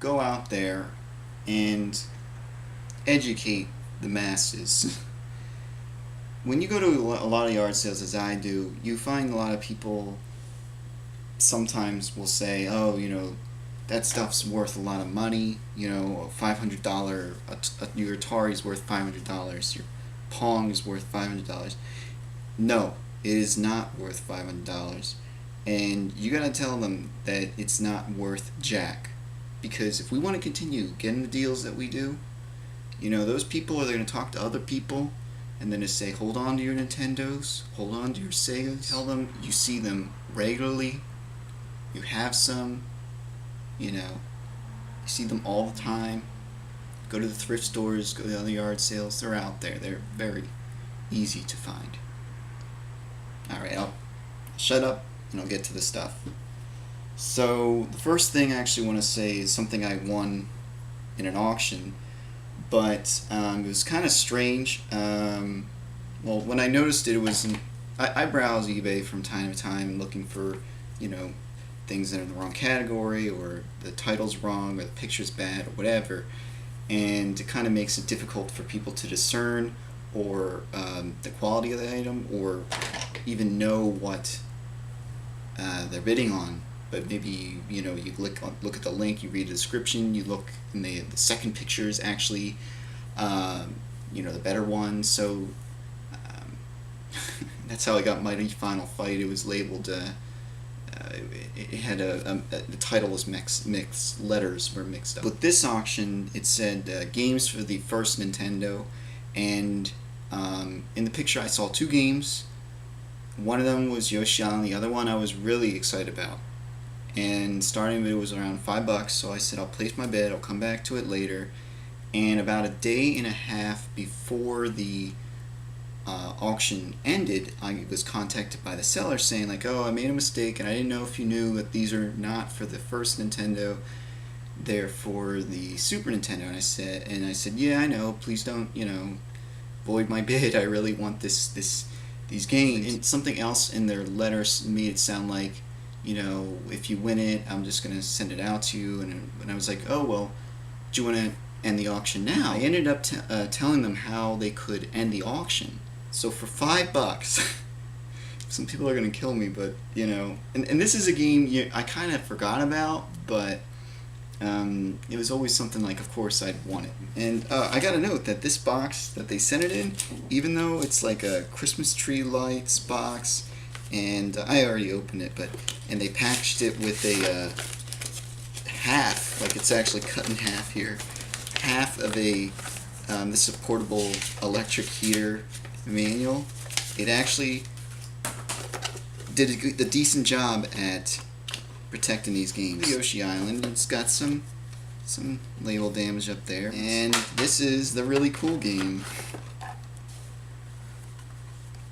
go out there and educate the masses. When you go to a lot of yard sales, as I do, you find a lot of people sometimes will say, oh, that stuff's worth a lot of money. $500, your Atari's worth $500, your Pong is worth $500. No, it is not worth $500. And you gotta tell them that it's not worth jack. Because if we want to continue getting the deals that we do, those people are going to talk to other people and then just say, hold on to your Nintendos, hold on to your Segas. Tell them you see them regularly, you have some, you see them all the time. Go to the thrift stores, go to the other yard sales, they're out there. They're very easy to find. Alright, I'll shut up and I'll get to the stuff. So the first thing I actually want to say is something I won in an auction, but it was kind of strange. Well, when I noticed it, I browse eBay from time to time looking for, things that are in the wrong category, or the title's wrong, or the picture's bad, or whatever, and it kind of makes it difficult for people to discern, or the quality of the item, or even know what they're bidding on. But maybe you look at the link, you read the description, you look, and the second picture is actually the better one. So that's how I got Mighty Final Fight. It was labeled. It had the title was mixed. Letters were mixed up. With this auction, it said games for the first Nintendo, and in the picture I saw two games. One of them was Yoshi Island. The other one I was really excited about. And starting bid was around $5, so I said I'll place my bid, I'll come back to it later. And about a day and a half before the auction ended, I was contacted by the seller saying like, oh, I made a mistake and I didn't know if you knew that these are not for the first Nintendo, they're for the Super Nintendo. And I said, yeah, I know, please don't, void my bid, I really want these games. And something else in their letters made it sound like, if you win it, I'm just going to send it out to you. And I was like, oh, well, do you want to end the auction now? I ended up telling them how they could end the auction. So for $5, some people are going to kill me, but, and this is a game I kind of forgot about, but it was always something like, of course, I'd want it. And I got to note that this box that they sent it in, even though it's like a Christmas tree lights box, and I already opened it, and they packaged it with a half, like it's actually cut in half here, half of this is a portable electric heater manual. It actually did a decent job at protecting these games. Yoshi Island, it's got some label damage up there, and this is the really cool game,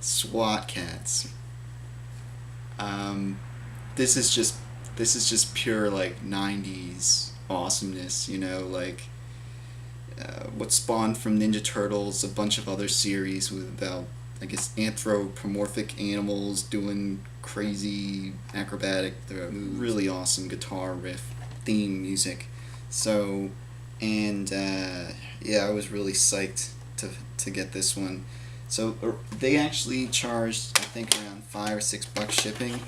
SWAT Cats. This is just pure like 90s awesomeness, like what spawned from Ninja Turtles, a bunch of other series about, I guess, anthropomorphic animals doing crazy acrobatic, really awesome guitar riff, theme music. So, and yeah, I was really psyched to get this one. So they actually charged, I think, around $5 or $6 shipping,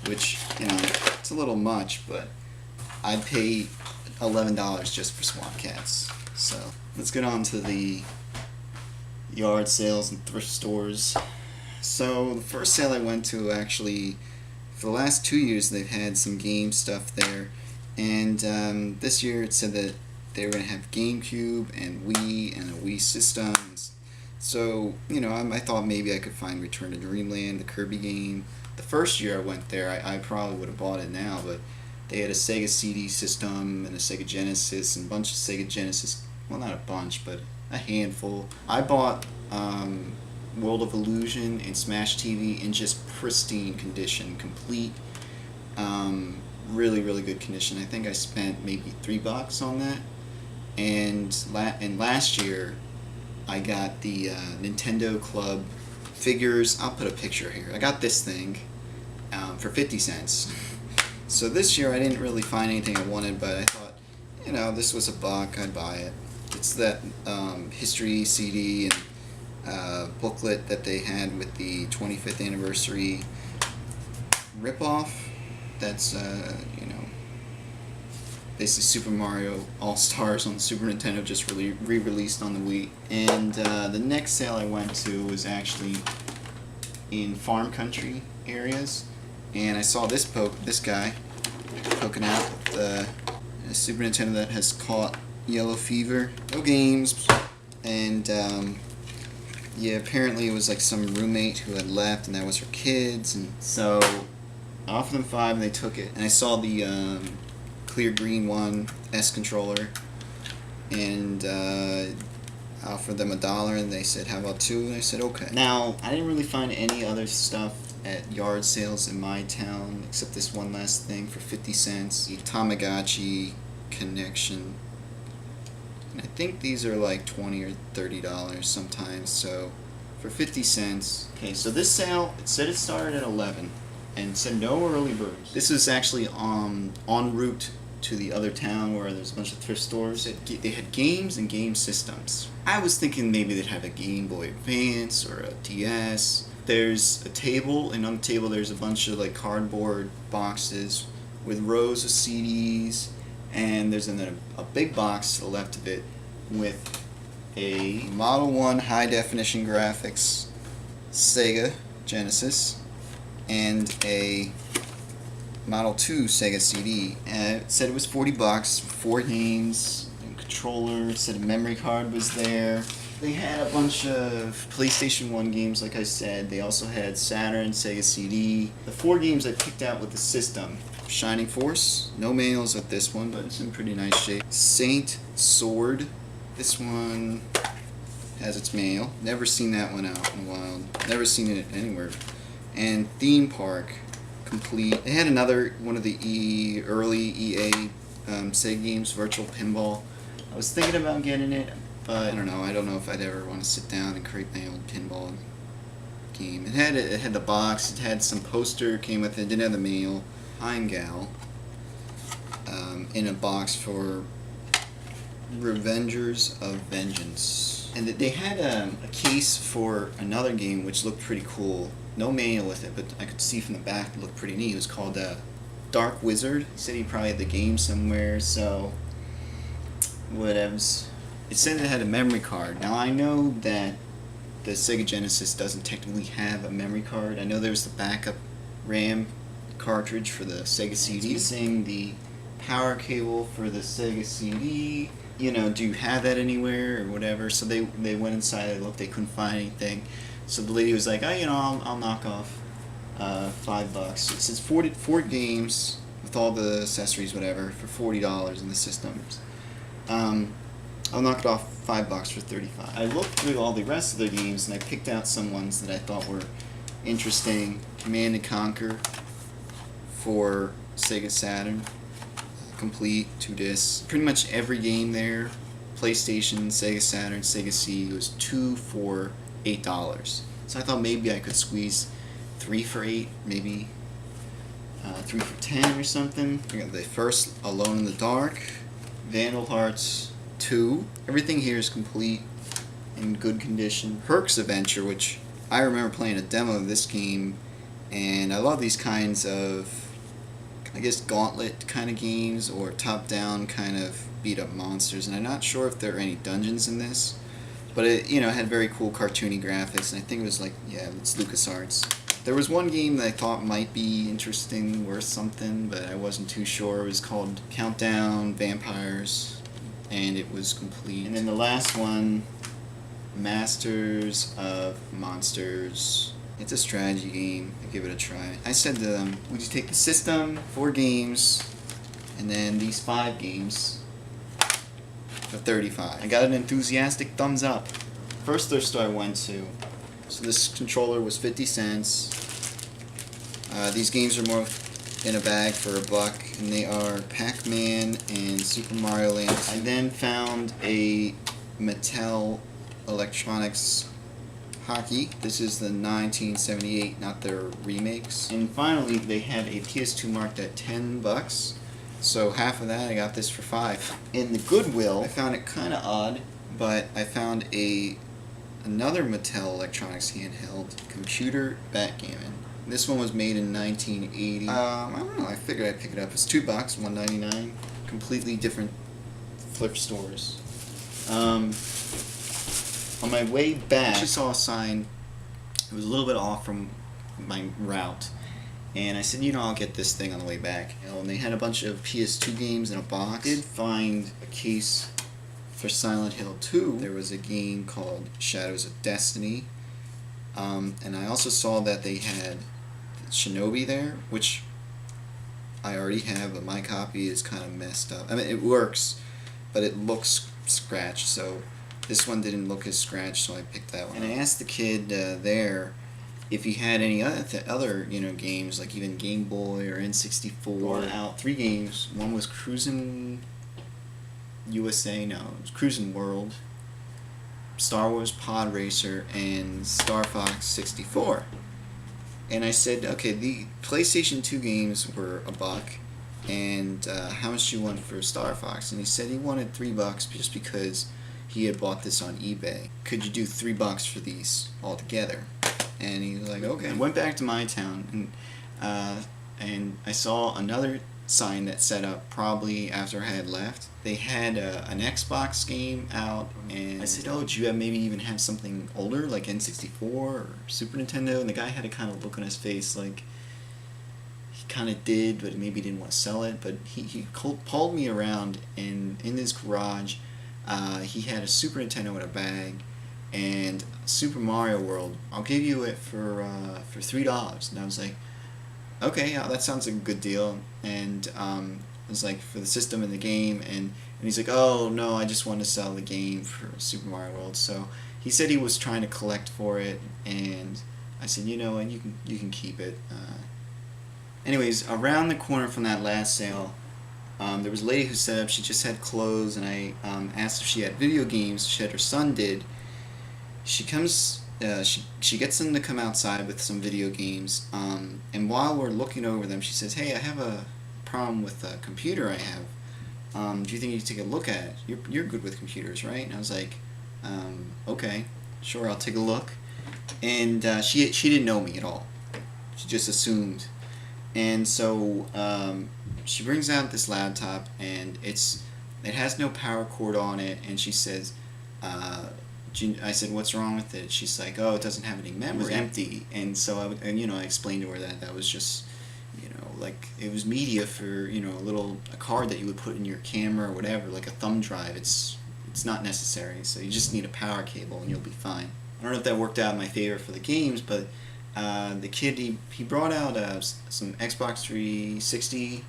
which, it's a little much, but I'd pay $11 just for SWAT Cats. So let's get on to the yard sales and thrift stores. So the first sale I went to, actually, for the last 2 years, they've had some game stuff there, and this year it said that they were going to have GameCube and Wii and a Wii system. So, I thought maybe I could find Return to Dreamland, the Kirby game. The first year I went there, I probably would have bought it now, but they had a Sega CD system and a Sega Genesis and a bunch of Sega Genesis, well, not a bunch, but a handful. I bought World of Illusion and Smash TV in just pristine condition, complete, really, really good condition. I think I spent maybe $3 on that. And last year, I got the Nintendo Club figures. I'll put a picture here. I got this thing for 50 cents. So this year I didn't really find anything I wanted, but I thought you know, this was a buck, I'd buy it. It's that history CD and booklet that they had with the 25th anniversary ripoff. That's you know, basically Super Mario All-Stars on the Super Nintendo, just re-released on the Wii. And the next sale I went to was actually in farm country areas, and I saw this guy poking out with a Super Nintendo that has caught yellow fever. No games, and yeah, apparently it was like some roommate who had left, and that was her kids, and so I offered them $5 and they took it. And I saw the clear green one, S controller, and I offered them $1 and they said, how about $2? And I said, okay. Now, I didn't really find any other stuff at yard sales in my town except this one last thing for 50 cents. The Tamagotchi connection. And I think these are like $20 or $30 sometimes, so for 50 cents. Okay, so this sale, it said it started at 11 and said no early birds. This was actually en route to the other town where there's a bunch of thrift stores. They had games and game systems. I was thinking maybe they'd have a Game Boy Advance or a DS. There's a table, and on the table there's a bunch of like cardboard boxes with rows of CDs, and there's a big box to the left of it with a Model 1 high definition graphics Sega Genesis and a Model 2 Sega CD. And it said it was $40, 4 games, and controller. It said a memory card was there. They had a bunch of PlayStation 1 games, like I said. They also had Saturn, Sega CD. The 4 games I picked out with the system: Shining Force, no manuals with this one, but it's in pretty nice shape. Saint Sword, this one has its manual. Never seen that one out in a while. Never seen it anywhere. And Theme Park, complete. They had another one of the early EA Sega games, Virtual Pinball. I was thinking about getting it, but I don't know if I'd ever want to sit down and create my own pinball game. It had the box, it had some poster, came with it, didn't have the manual. Heimgal in a box for Revengers of Vengeance. And they had a case for another game which looked pretty cool. No manual with it, but I could see from the back it looked pretty neat. It was called Dark Wizard. He said he probably had the game somewhere, so whatevs. It said it had a memory card. Now I know that the Sega Genesis doesn't technically have a memory card. I know there's the backup RAM cartridge for the Sega CD. It's missing the power cable for the Sega CD. You know, do you have that anywhere or whatever? So they went inside, they looked, they couldn't find anything. So the lady was like, oh, you know, I'll knock off $5. It says 4 games with all the accessories, whatever, for $40 in the systems. I'll knock it off $5 for $35. I looked through all the rest of the games and I picked out some ones that I thought were interesting. Command & Conquer for Sega Saturn, complete, 2 discs. Pretty much every game there, PlayStation, Sega Saturn, Sega CD, was 2 for $8. So I thought maybe I could squeeze 3 for $8, maybe 3 for $10 or something. We got the first Alone in the Dark, Vandal Hearts 2. Everything here is complete, in good condition. Herc's Adventure, which I remember playing a demo of this game, and I love these kinds of, I guess, gauntlet kind of games or top-down kind of beat-up monsters. And I'm not sure if there are any dungeons in this, but it, you know, had very cool cartoony graphics, and I think it was like, yeah, it's LucasArts. There was one game that I thought might be interesting, worth something, but I wasn't too sure. It was called Countdown Vampires, and it was complete. And then the last one, Masters of Monsters. It's a strategy game. I give it a try. I said to them, would you take the system, 4 games, and then these 5 games for $35. I got an enthusiastic thumbs up. First thrift store I went to. So this controller was 50 cents. These games are more in a bag for $1, and they are Pac-Man and Super Mario Land. I then found a Mattel Electronics hockey. This is the 1978, not their remakes. And finally, they had a PS2 marked at $10. So half of that, I got this for $5. In the Goodwill, I found it kind of odd, but I found another Mattel Electronics handheld computer backgammon. This one was made in 1980. I don't know, I figured I'd pick it up. It's $2, $1.99. Completely different thrift stores. On my way back, I saw a sign. It was a little bit off from my route. And I said, I'll get this thing on the way back. And they had a bunch of PS2 games in a box. I did find a case for Silent Hill 2. There was a game called Shadows of Destiny. And I also saw that they had Shinobi there, which I already have, but my copy is kind of messed up. I mean, it works, but it looks scratched, so this one didn't look as scratched, so I picked that one. And I asked the kid there if he had any other games, like even Game Boy or N64. Out 3 games. One was Cruisin' USA, no, it was Cruisin' World, Star Wars Pod Racer, and Star Fox 64. And I said, okay, the PlayStation 2 games were $1, and how much do you want for Star Fox? And he said he wanted $3 just because he had bought this on eBay. Could you do $3 for these all together? And he was like, okay. I went back to my town, and I saw another sign that set up probably after I had left. They had an Xbox game out, and I said, oh, do you maybe even have something older, like N64 or Super Nintendo? And the guy had a kind of look on his face like he kind of did, but maybe didn't want to sell it. But he pulled me around, and in his garage, he had a Super Nintendo in a bag, and Super Mario World. I'll give you it for $3. And I was like, okay, yeah, that sounds like a good deal. And it was like for the system and the game, and he's like, oh no, I just want to sell the game for Super Mario World. So he said he was trying to collect for it, and I said, and you can keep it. Anyways, around the corner from that last sale, there was a lady who set up. She just had clothes, and I asked if she had video games. She said her son did. She comes. She gets them to come outside with some video games, and while we're looking over them, she says, hey, I have a problem with a computer I have. Do you think you could take a look at it? You're good with computers, right? And I was like, okay, sure, I'll take a look. And she didn't know me at all. She just assumed. And so she brings out this laptop, and it has no power cord on it, and she says, I said, what's wrong with it? She's like, oh, it doesn't have any memory. It was empty. And so I explained to her that was just, like it was media for, a card that you would put in your camera or whatever, like a thumb drive. It's not necessary. So you just need a power cable and you'll be fine. I don't know if that worked out in my favor for the games, but the kid, he brought out some Xbox 360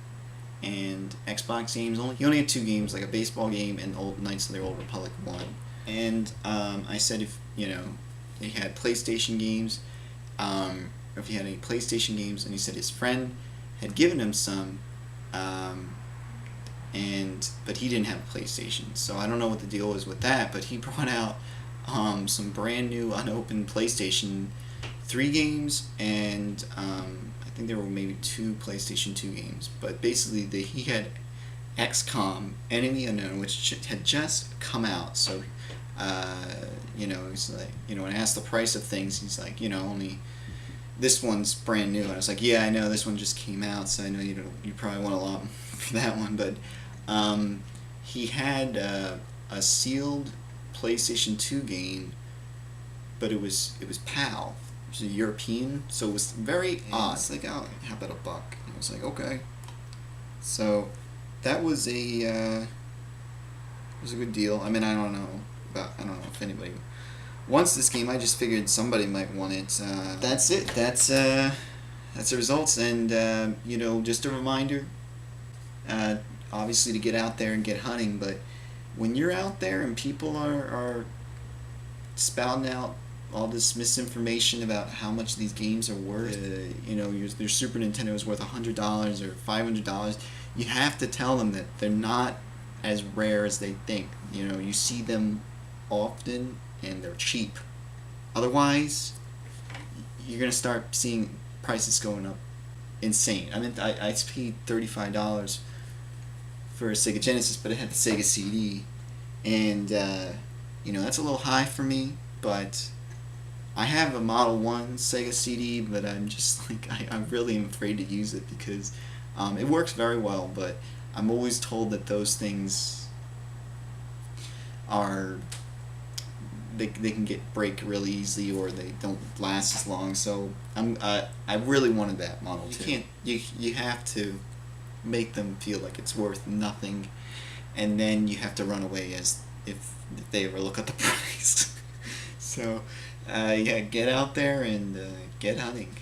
and Xbox games. He only had 2 games, like a baseball game and Knights of the Old Republic 1. And I said if he had PlayStation games, or if he had any PlayStation games, and he said his friend had given him some, but he didn't have a PlayStation, so I don't know what the deal was with that. But he brought out some brand new unopened PlayStation 3 games, and I think there were maybe 2 PlayStation 2 games. But basically, he had XCOM Enemy Unknown, which had just come out. So he's like, when I asked the price of things, he's like, only this one's brand new. And I was like, yeah, I know this one just came out, so I know you probably want a lot for that one. But he had a sealed PlayStation 2 game, but it was PAL. It was a European, so it was very odd. It's like, oh, how about $1? And I was like, okay. So that was a good deal. I mean, I don't know if anybody wants this game. I just figured somebody might want it. That's it. That's the results. And just a reminder, obviously to get out there and get hunting. But when you're out there and people are spouting out all this misinformation about how much these games are worth, your Super Nintendo is worth $100 or $500. You have to tell them that they're not as rare as they think. You see them often and they're cheap. Otherwise, you're gonna start seeing prices going up insane. I mean, I paid $35 for a Sega Genesis, but it had the Sega CD, and that's a little high for me. But I have a Model 1 Sega CD, but I'm just like, I really am afraid to use it because it works very well, but I'm always told that those things are, they can break really easily, or they don't last as long. So I really wanted that Model 2. You have to make them feel like it's worth nothing, and then you have to run away as if they ever look at the price. So yeah, get out there and get hunting.